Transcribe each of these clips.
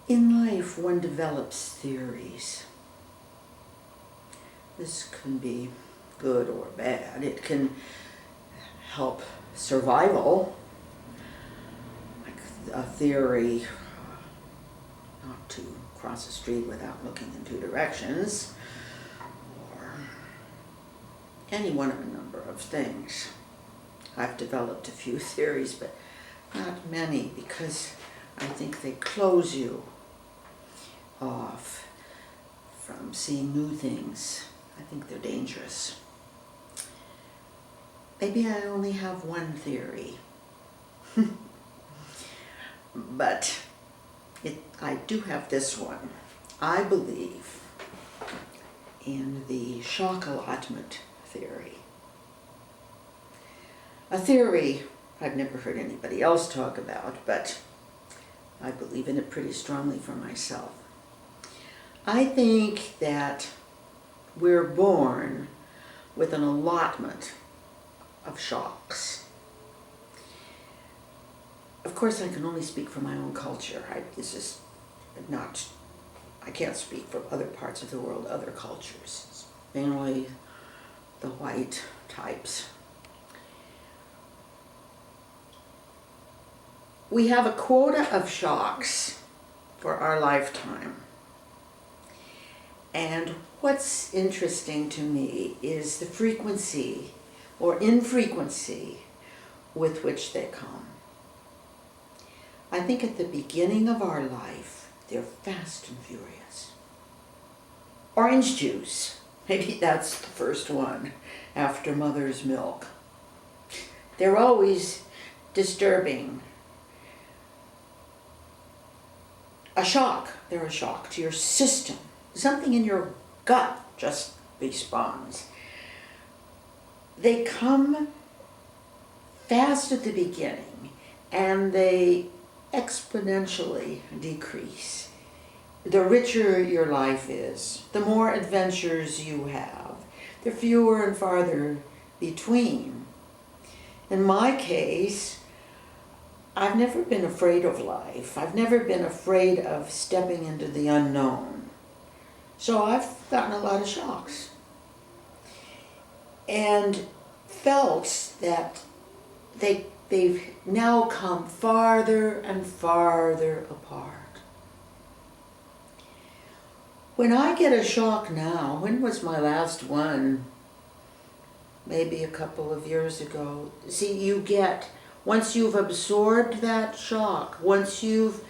In life, one develops theories. This can be good or bad. It can help survival, like a theory not to cross the street without looking in two directions, or any one of a number of things. I've developed a few theories, but not many, because I think they close you off from seeing new things. I think they're dangerous. Maybe I only have one theory, but I do have this one. I believe in the shock allotment theory. A theory I've never heard anybody else talk about, but I believe in it pretty strongly for myself. I think that we're born with an allotment of shocks. Of course, I can only speak for my own culture. I can't speak for other parts of the world, other cultures. It's mainly the white types. We have a quota of shocks for our lifetime. And what's interesting to me is the frequency or infrequency with which they come. I think at the beginning of our life, they're fast and furious. Orange juice, maybe that's the first one after mother's milk. They're always disturbing. They're a shock to your system. Something in your gut just responds. They come fast at the beginning and they exponentially decrease. The richer your life is, the more adventures you have, the fewer and farther between. In my case, I've never been afraid of life. I've never been afraid of stepping into the unknown. So I've gotten a lot of shocks and felt that they've now come farther and farther apart. When I get a shock now, when was my last one? Maybe a couple of years ago. See, once you've absorbed that shock, once you've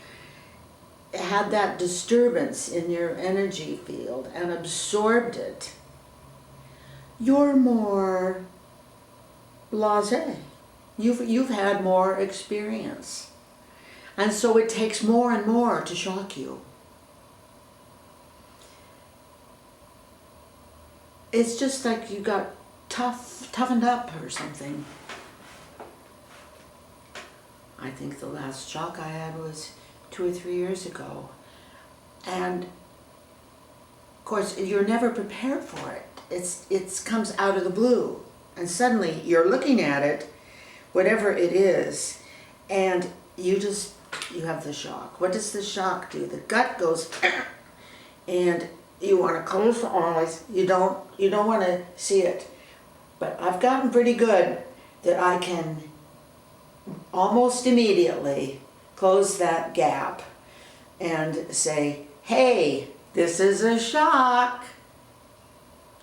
had that disturbance in your energy field and absorbed it, you're more blasé. You've had more experience. And so it takes more and more to shock you. It's just like you got toughened up or something. I think the last shock I had was 2 or 3 years ago. And of course, you're never prepared for it. It comes out of the blue. And suddenly you're looking at it, whatever it is, and you have the shock. What does the shock do? The gut goes, and you want to close the eyes. You don't want to see it. But I've gotten pretty good that I can almost immediately close that gap and say, hey, this is a shock.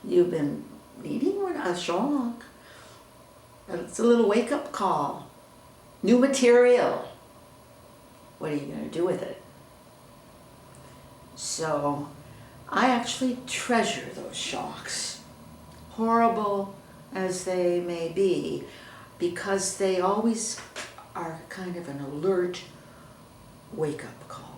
You've been needing a shock. It's a little wake-up call. New material. What are you going to do with it? So I actually treasure those shocks, horrible as they may be, because they always are kind of an alert wake-up call.